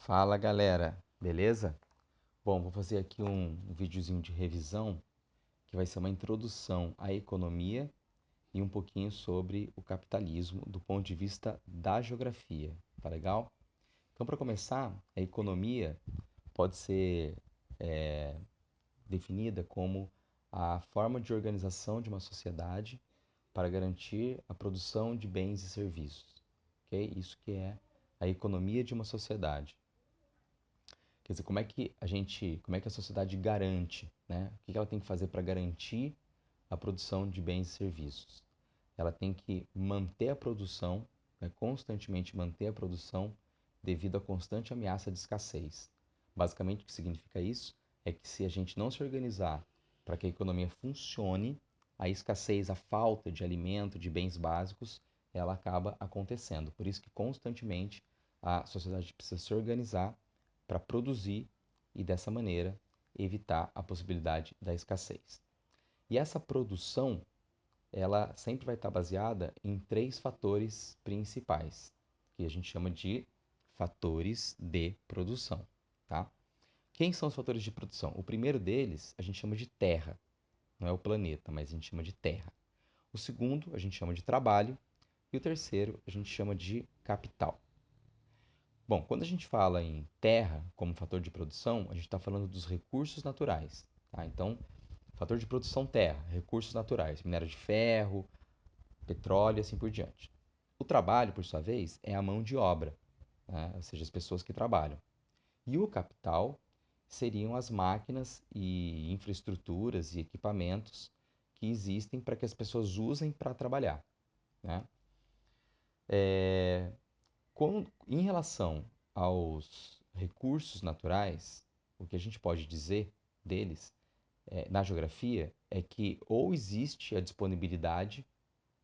Fala galera, beleza? Bom, vou fazer aqui um videozinho de revisão que vai ser uma introdução à economia e um pouquinho sobre o capitalismo do ponto de vista da geografia, tá legal? Então, para começar, a economia pode ser definida como a forma de organização de uma sociedade para garantir a produção de bens e serviços, ok? Isso que é a economia de uma sociedade. Quer dizer, como é que a sociedade garante, né? O que ela tem que fazer para garantir a produção de bens e serviços? Ela tem que manter a produção, né, constantemente manter a produção devido à constante ameaça de escassez. Basicamente, o que significa isso é que se a gente não se organizar para que a economia funcione, a escassez, a falta de alimento, de bens básicos, ela acaba acontecendo. Por isso que constantemente a sociedade precisa se organizar para produzir e dessa maneira evitar a possibilidade da escassez. E essa produção, ela sempre vai estar baseada em três fatores principais, que a gente chama de fatores de produção, tá? Quem são os fatores de produção? O primeiro deles a gente chama de terra, não é o planeta, mas a gente chama de terra. O segundo a gente chama de trabalho e o terceiro a gente chama de capital. Bom, quando a gente fala em terra como fator de produção, a gente está falando dos recursos naturais, tá? Então, fator de produção terra, recursos naturais, minério de ferro, petróleo e assim por diante. O trabalho, por sua vez, é a mão de obra, né? Ou seja, as pessoas que trabalham. E o capital seriam as máquinas e infraestruturas e equipamentos que existem para que as pessoas usem para trabalhar, né? Em relação aos recursos naturais, o que a gente pode dizer deles na geografia é que ou existe a disponibilidade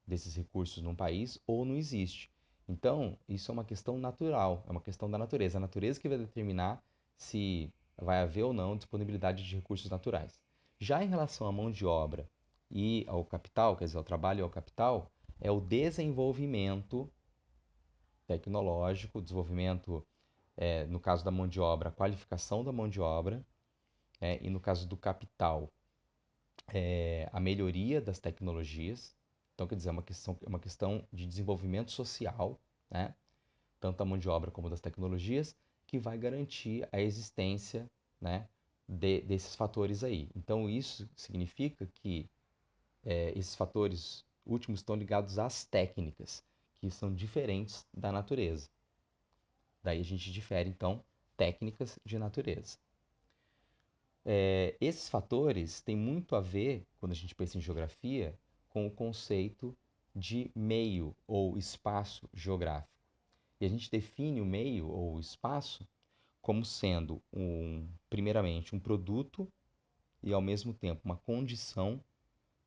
desses recursos num país ou não existe. Então, isso é uma questão natural, é uma questão da natureza. A natureza que vai determinar se vai haver ou não disponibilidade de recursos naturais. Já em relação à mão de obra e ao capital, quer dizer, ao trabalho e ao capital, é o desenvolvimento tecnológico, desenvolvimento, no caso da mão de obra, a qualificação da mão de obra, e no caso do capital, a melhoria das tecnologias. Então, quer dizer, é uma questão de desenvolvimento social, né? Tanto da mão de obra como das tecnologias, que vai garantir a existência, né, desses fatores aí. Então, isso significa que esses fatores últimos estão ligados às técnicas, que são diferentes da natureza. Daí a gente difere, então, técnicas de natureza. Esses fatores têm muito a ver, quando a gente pensa em geografia, com o conceito de meio ou espaço geográfico. E a gente define o meio ou o espaço como sendo, primeiramente, um produto e, ao mesmo tempo, uma condição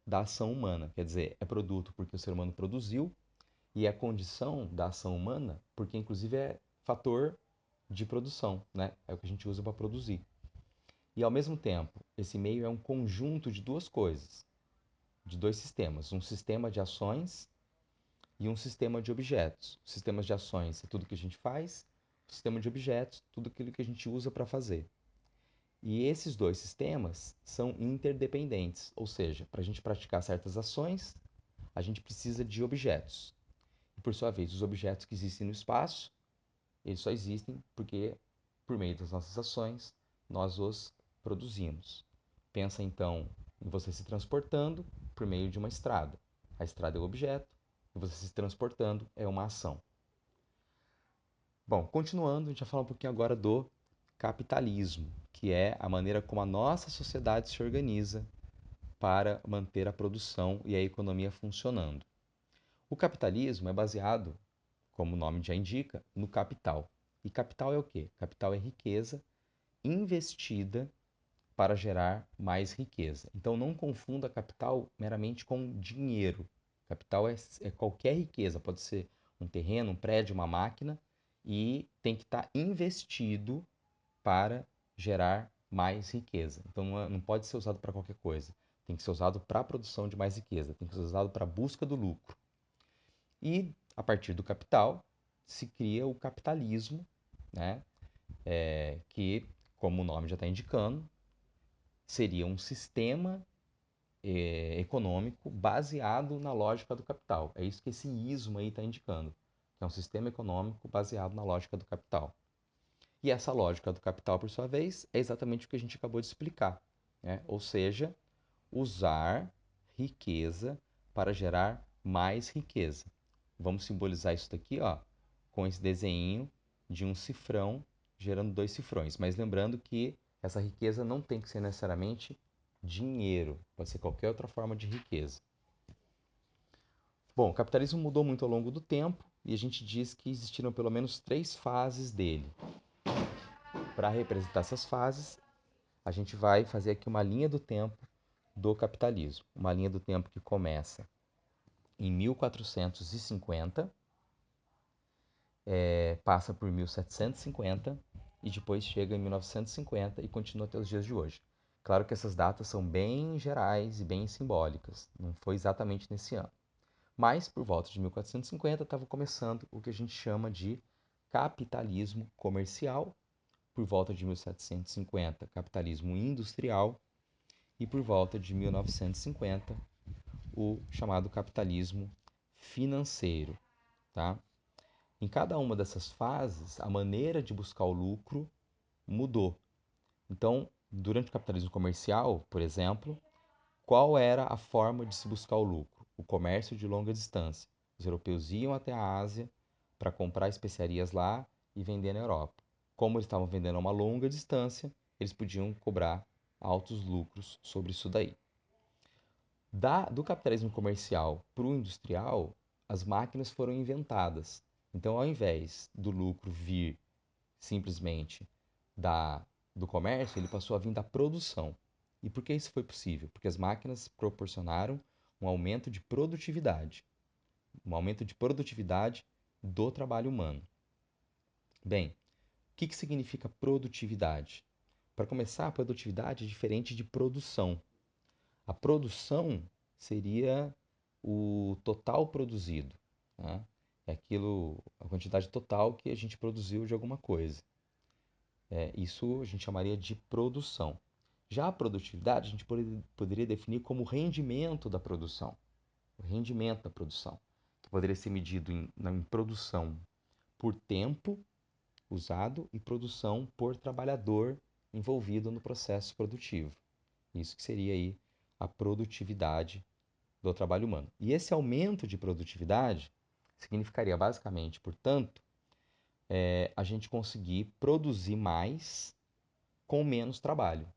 da ação humana. Quer dizer, é produto porque o ser humano produziu e é condição da ação humana porque, inclusive, é fator de produção, né? É o que a gente usa para produzir. E ao mesmo tempo, esse meio é um conjunto de duas coisas, de dois sistemas, um sistema de ações e um sistema de objetos. O sistema de ações é tudo que a gente faz, o sistema de objetos, tudo aquilo que a gente usa para fazer. E esses dois sistemas são interdependentes, ou seja, para a gente praticar certas ações, a gente precisa de objetos. E por sua vez, os objetos que existem no espaço, eles só existem porque, por meio das nossas ações, nós os produzimos. Pensa então em você se transportando por meio de uma estrada. A estrada é o objeto e você se transportando é uma ação. Bom, continuando, a gente vai falar um pouquinho agora do capitalismo, que é a maneira como a nossa sociedade se organiza para manter a produção e a economia funcionando. O capitalismo é baseado, como o nome já indica, no capital. E capital é o quê? Capital é riqueza investida para gerar mais riqueza. Então não confunda capital meramente com dinheiro. Capital é qualquer riqueza, pode ser um terreno, um prédio, uma máquina, e tem que estar investido para gerar mais riqueza. Então não pode ser usado para qualquer coisa. Tem que ser usado para a produção de mais riqueza, tem que ser usado para a busca do lucro. E a partir do capital se cria o capitalismo, né? que, como o nome já está indicando, seria um sistema econômico baseado na lógica do capital. É isso que esse ismo aí está indicando. É um sistema econômico baseado na lógica do capital. E essa lógica do capital, por sua vez, é exatamente o que a gente acabou de explicar, né? Ou seja, usar riqueza para gerar mais riqueza. Vamos simbolizar isso daqui, ó, com esse desenho de um cifrão gerando dois cifrões. Mas lembrando que essa riqueza não tem que ser necessariamente dinheiro, pode ser qualquer outra forma de riqueza. Bom, o capitalismo mudou muito ao longo do tempo e a gente diz que existiram pelo menos 3 fases dele. Para representar essas fases, a gente vai fazer aqui uma linha do tempo do capitalismo. Uma linha do tempo que começa em 1450, passa por 1750 e depois chega em 1950 e continua até os dias de hoje. Claro que essas datas são bem gerais e bem simbólicas, não foi exatamente nesse ano. Mas por volta de 1450 estava começando o que a gente chama de capitalismo comercial, por volta de 1750, capitalismo industrial e por volta de 1950, o chamado capitalismo financeiro, tá? Em cada uma dessas fases, a maneira de buscar o lucro mudou. Então, durante o capitalismo comercial, por exemplo, qual era a forma de se buscar o lucro? O comércio de longa distância. Os europeus iam até a Ásia para comprar especiarias lá e vender na Europa. Como eles estavam vendendo a uma longa distância, eles podiam cobrar altos lucros sobre isso daí. Do capitalismo comercial para o industrial, as máquinas foram inventadas. Então, ao invés do lucro vir simplesmente da, do comércio, ele passou a vir da produção. E por que isso foi possível? Porque as máquinas proporcionaram um aumento de produtividade, um aumento de produtividade do trabalho humano. Bem, o que significa produtividade? Para começar, a produtividade é diferente de produção. A produção seria o total produzido, né? É aquilo, a quantidade total que a gente produziu de alguma coisa. Isso a gente chamaria de produção. Já a produtividade a gente poderia definir como rendimento da produção. O rendimento da produção, que poderia ser medido em produção por tempo usado e produção por trabalhador envolvido no processo produtivo. Isso que seria aí a produtividade do trabalho humano. E esse aumento de produtividade significaria basicamente, portanto, a gente conseguir produzir mais com menos trabalho.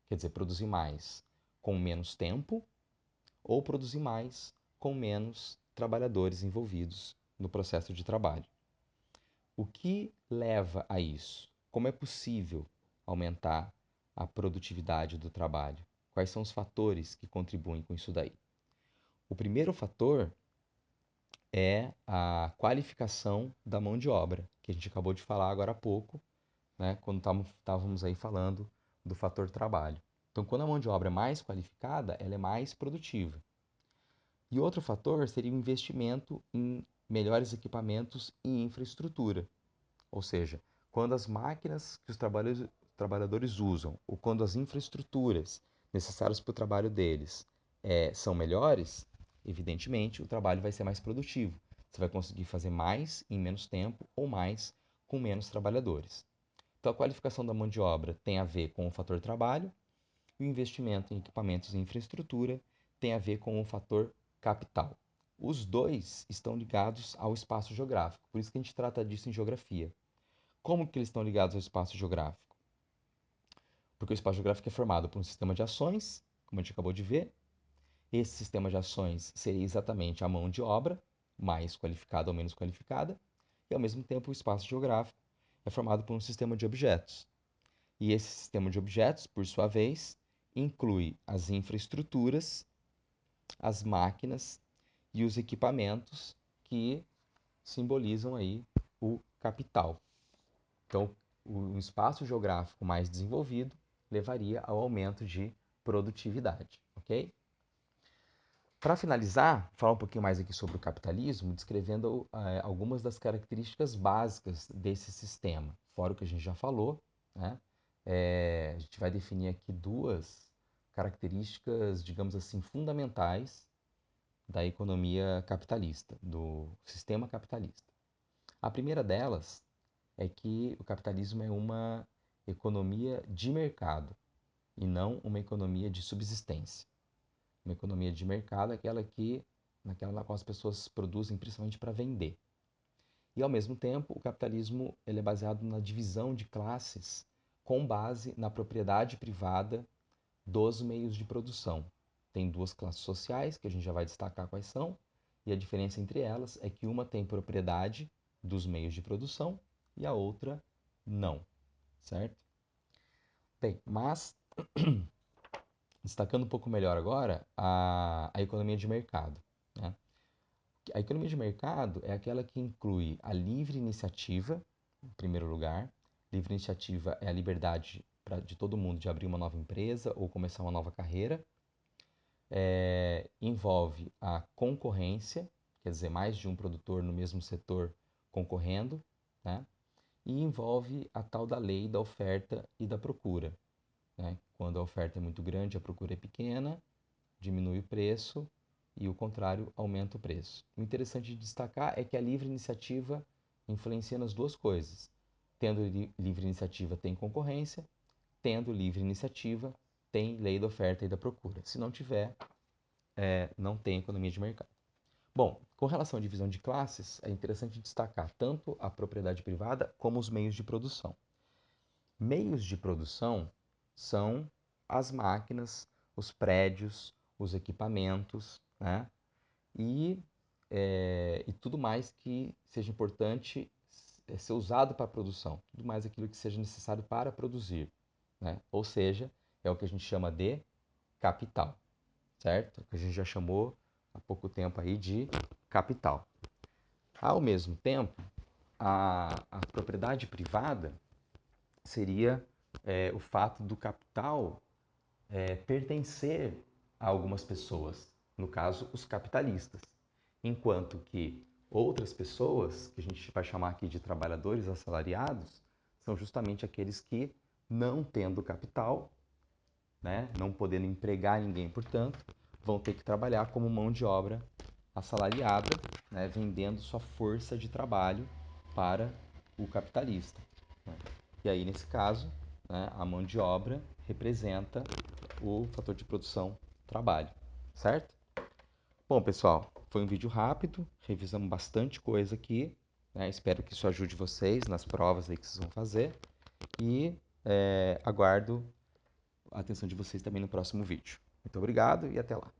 Quer dizer, produzir mais com menos tempo ou produzir mais com menos trabalhadores envolvidos no processo de trabalho. O que leva a isso? Como é possível aumentar a produtividade do trabalho? Quais são os fatores que contribuem com isso daí? O primeiro fator é a qualificação da mão de obra, que a gente acabou de falar agora há pouco, né, quando estávamos aí falando do fator trabalho. Então, quando a mão de obra é mais qualificada, ela é mais produtiva. E outro fator seria o investimento em melhores equipamentos e infraestrutura. Ou seja, quando as máquinas que os trabalhadores usam, ou quando as infraestruturas necessárias para o trabalho deles são melhores, evidentemente o trabalho vai ser mais produtivo. Você vai conseguir fazer mais em menos tempo ou mais com menos trabalhadores. Então, a qualificação da mão de obra tem a ver com o fator trabalho e o investimento em equipamentos e infraestrutura tem a ver com o fator capital. Os dois estão ligados ao espaço geográfico, por isso que a gente trata disso em geografia. Como que eles estão ligados ao espaço geográfico? Porque o espaço geográfico é formado por um sistema de ações, como a gente acabou de ver. Esse sistema de ações seria exatamente a mão de obra, mais qualificada ou menos qualificada, e ao mesmo tempo o espaço geográfico é formado por um sistema de objetos. E esse sistema de objetos, por sua vez, inclui as infraestruturas, as máquinas e os equipamentos que simbolizam aí o capital. Então, um espaço geográfico mais desenvolvido levaria ao aumento de produtividade, ok? Para finalizar, falar um pouquinho mais aqui sobre o capitalismo, descrevendo algumas das características básicas desse sistema. Fora o que a gente já falou, né? A gente vai definir aqui duas características, digamos assim, fundamentais da economia capitalista, do sistema capitalista. A primeira delas é que o capitalismo é uma economia de mercado e não uma economia de subsistência. Uma economia de mercado é naquela na qual as pessoas produzem principalmente para vender. E ao mesmo tempo, o capitalismo ele é baseado na divisão de classes com base na propriedade privada dos meios de produção. Tem duas classes sociais que a gente já vai destacar quais são, e a diferença entre elas é que uma tem propriedade dos meios de produção e a outra não, certo? Bem, mas destacando um pouco melhor agora a economia de mercado, né? A economia de mercado é aquela que inclui a livre iniciativa, em primeiro lugar. Livre iniciativa é a liberdade de todo mundo de abrir uma nova empresa ou começar uma nova carreira. Envolve a concorrência, quer dizer, mais de um produtor no mesmo setor concorrendo, né? E envolve a tal da lei da oferta e da procura, né? Quando a oferta é muito grande, a procura é pequena, diminui o preço e o contrário, aumenta o preço. O interessante de destacar é que a livre iniciativa influencia nas duas coisas. Tendo livre iniciativa, tem concorrência, tendo livre iniciativa, tem lei da oferta e da procura. Se não tiver, não tem economia de mercado. Bom, com relação à divisão de classes, é interessante destacar tanto a propriedade privada como os meios de produção. Meios de produção são as máquinas, os prédios, os equipamentos, né? E, e tudo mais que seja importante ser usado para a produção, tudo mais aquilo que seja necessário para produzir, né? Ou seja, é o que a gente chama de capital, certo? Que a gente já chamou há pouco tempo aí de capital. Ao mesmo tempo, a propriedade privada seria o fato do capital pertencer a algumas pessoas, no caso, os capitalistas, enquanto que outras pessoas, que a gente vai chamar aqui de trabalhadores assalariados, são justamente aqueles que, não tendo capital, né, não podendo empregar ninguém, portanto, vão ter que trabalhar como mão de obra assalariada, né, vendendo sua força de trabalho para o capitalista, né? E aí, nesse caso, né, a mão de obra representa o fator de produção trabalho, certo? Bom, pessoal, foi um vídeo rápido, revisamos bastante coisa aqui, né? Espero que isso ajude vocês nas provas aí que vocês vão fazer e aguardo a atenção de vocês também no próximo vídeo. Muito obrigado e até lá.